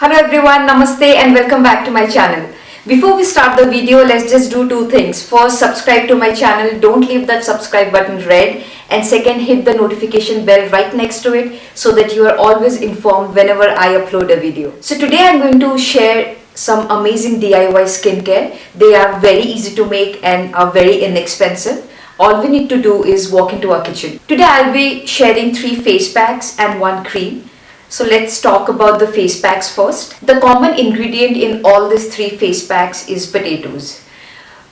Hello everyone, Namaste and welcome back to my channel. Before we start the video, let's just do two things. First, subscribe to my channel, don't leave that subscribe button red, and second, hit the notification bell right next to it so that you are always informed whenever I upload a video. So today I'm going to share some amazing DIY skincare. They are very easy to make and are very inexpensive. All we need to do is walk into our kitchen. Today I'll be sharing 3 face packs and 1 cream. So let's talk about the face packs first. The common ingredient in all these 3 face packs is potatoes.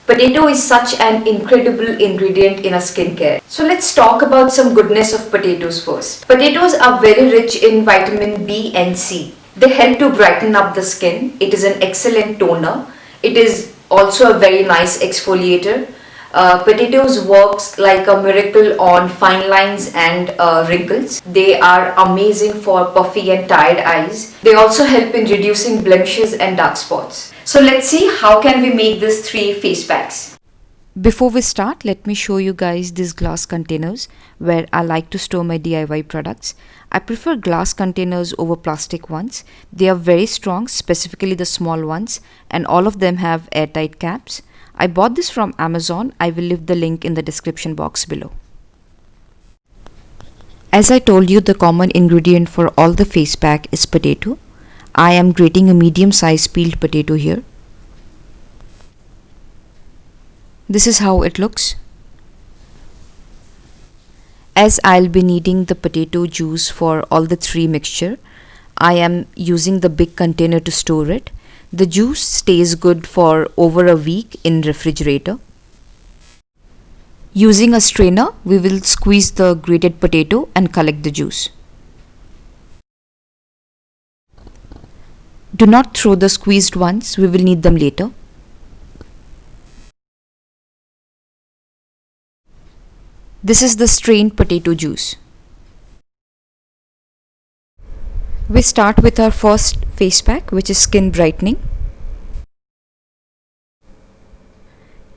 Potato is such an incredible ingredient in a skincare. So let's talk about some goodness of potatoes first. Potatoes are very rich in vitamin B and C. They help to brighten up the skin. It is an excellent toner. It is also a very nice exfoliator. Potatoes works like a miracle on fine lines and wrinkles. They are amazing for puffy and tired eyes. They also help in reducing blemishes and dark spots. So let's see how can we make these 3 face packs. Before we start, let me show you guys these glass containers where I like to store my DIY products. I prefer glass containers over plastic ones. They are very strong, specifically the small ones, and all of them have airtight caps. I bought this from Amazon. I will leave the link in the description box below. As I told you, the common ingredient for all the face pack is potato. I am grating a medium sized peeled potato here. This is how it looks. As I'll be needing the potato juice for all the 3 mixture, I am using the big container to store it. The juice stays good for over a week in refrigerator. Using a strainer, we will squeeze the grated potato and collect the juice. Do not throw the squeezed ones, we will need them later. This is the strained potato juice. We start with our first face pack, which is skin brightening.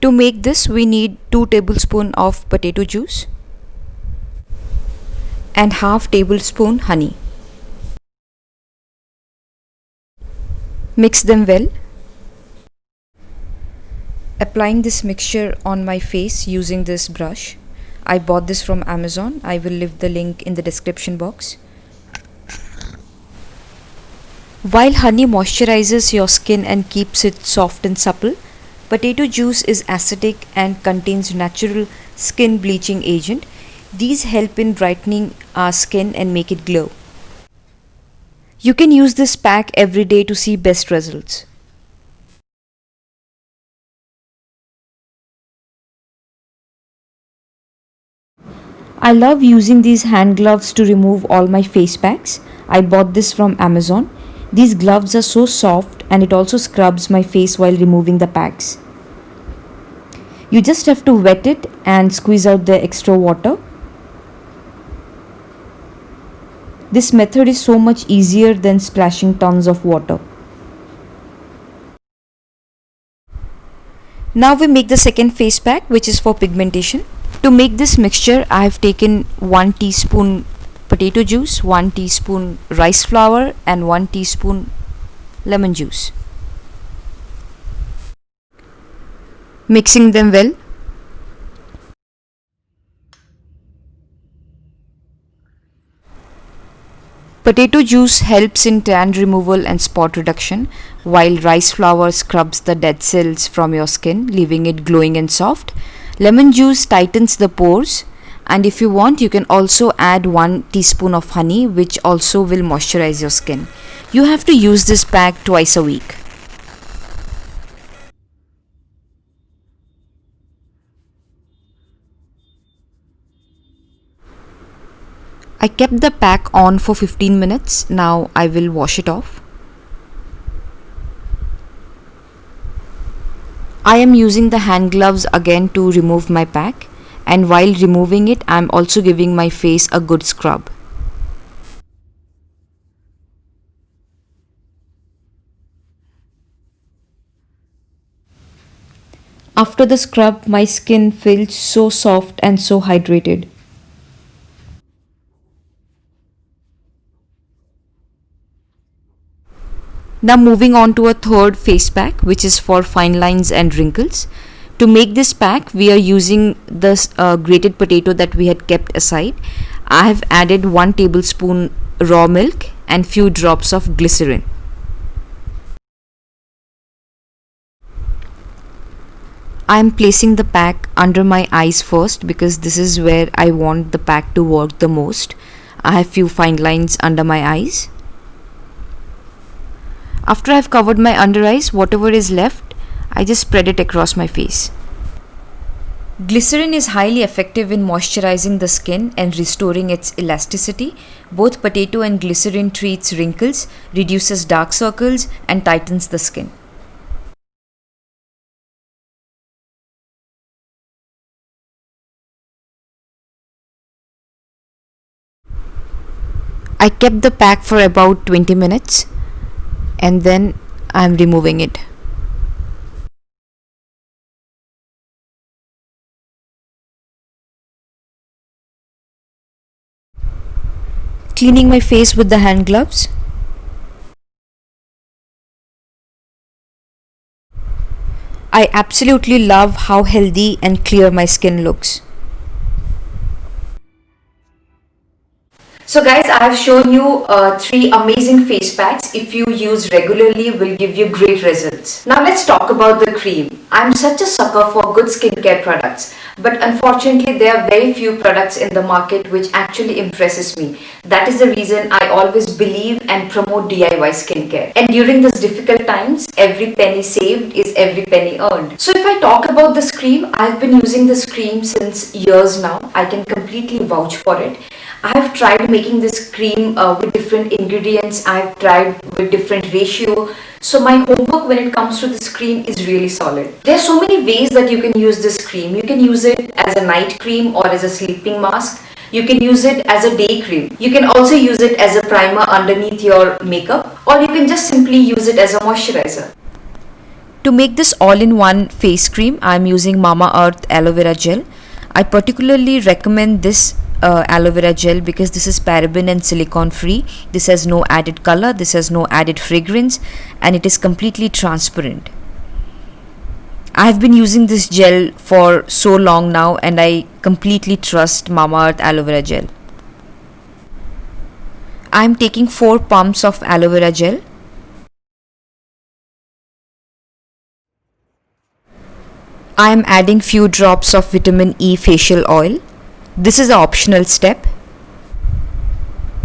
To make this, we need 2 tablespoons of potato juice and half tablespoon honey. Mix them well. Applying this mixture on my face using this brush. I bought this from Amazon. I will leave the link in the description box. While honey moisturizes your skin and keeps it soft and supple, potato juice is acidic and contains natural skin bleaching agent. These help in brightening our skin and make it glow. You can use this pack every day to see best results. I love using these hand gloves to remove all my face packs. I bought this from Amazon. These gloves are so soft and it also scrubs my face while removing the packs. You just have to wet it and squeeze out the extra water. This method is so much easier than splashing tons of water. Now we make the second face pack, which is for pigmentation. To make this mixture, I have taken 1 teaspoon potato juice, 1 teaspoon rice flour and 1 teaspoon lemon juice. Mixing them well. Potato juice helps in tan removal and spot reduction, while rice flour scrubs the dead cells from your skin, leaving it glowing and soft. Lemon juice tightens the pores, and if you want, you can also add 1 teaspoon of honey, which also will moisturize your skin. You have to use this pack twice a week. I kept the pack on for 15 minutes. Now I will wash it off. I am using the hand gloves again to remove my pack, and while removing it, I am also giving my face a good scrub. After the scrub, my skin feels so soft and so hydrated. Now moving on to a third face pack, which is for fine lines and wrinkles. To make this pack, we are using the grated potato that we had kept aside. I have added 1 tablespoon raw milk and few drops of glycerin. I am placing the pack under my eyes first because this is where I want the pack to work the most. I have few fine lines under my eyes. After I have covered my under eyes, whatever is left, I just spread it across my face. Glycerin is highly effective in moisturizing the skin and restoring its elasticity. Both potato and glycerin treats wrinkles, reduces dark circles, and tightens the skin. I kept the pack for about 20 minutes and then I am removing it. Cleaning my face with the hand gloves. I absolutely love how healthy and clear my skin looks. So guys, I have shown you 3 amazing face packs. If you use regularly, will give you great results. Now let's talk about the cream. I'm such a sucker for good skincare products, but unfortunately there are very few products in the market which actually impresses me. That is the reason I always believe and promote DIY skincare. And during these difficult times, every penny saved is every penny earned. So if I talk about this cream, I've been using this cream since years now. I can completely vouch for it. I have tried making this cream with different ingredients. I have tried with different ratio. So my homework when it comes to this cream is really solid. There are so many ways that you can use this cream. You can use it as a night cream or as a sleeping mask. You can use it as a day cream. You can also use it as a primer underneath your makeup, or you can just simply use it as a moisturizer. To make this all-in-one face cream, I am using Mamaearth aloe vera gel. I particularly recommend this aloe vera gel because this is paraben and silicone free. This has no added color, this has no added fragrance, and it is completely transparent. I have been using this gel for so long now and I completely trust Mamaearth aloe vera gel. I am taking 4 pumps of aloe vera gel. I am adding few drops of vitamin E facial oil. This is an optional step.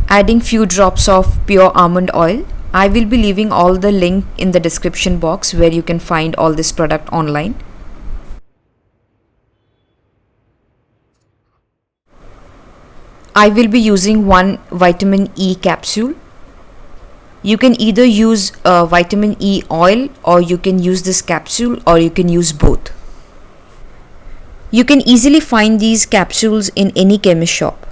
Adding few drops of pure almond oil. I will be leaving all the link in the description box where you can find all this product online. I will be using 1 vitamin E capsule. You can either use vitamin E oil or you can use this capsule or you can use both. You can easily find these capsules in any chemist shop.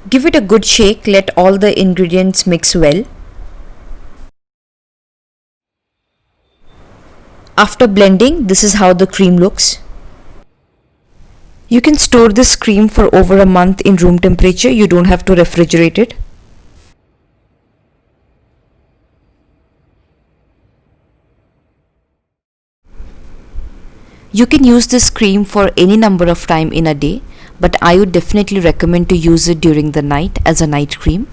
Give it a good shake, let all the ingredients mix well. After blending, this is how the cream looks. You can store this cream for over a month in room temperature. You don't have to refrigerate it. You can use this cream for any number of time in a day, but I would definitely recommend to use it during the night as a night cream,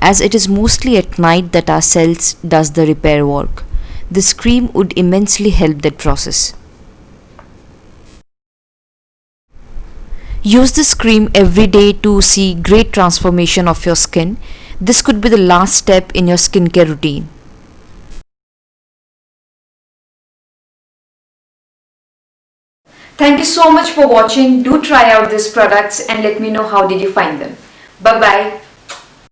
as it is mostly at night that our cells does the repair work. This cream would immensely help that process. Use this cream every day to see great transformation of your skin. This could be the last step in your skincare routine. Thank you so much for watching. Do try out these products and let me know how did you find them. Bye bye.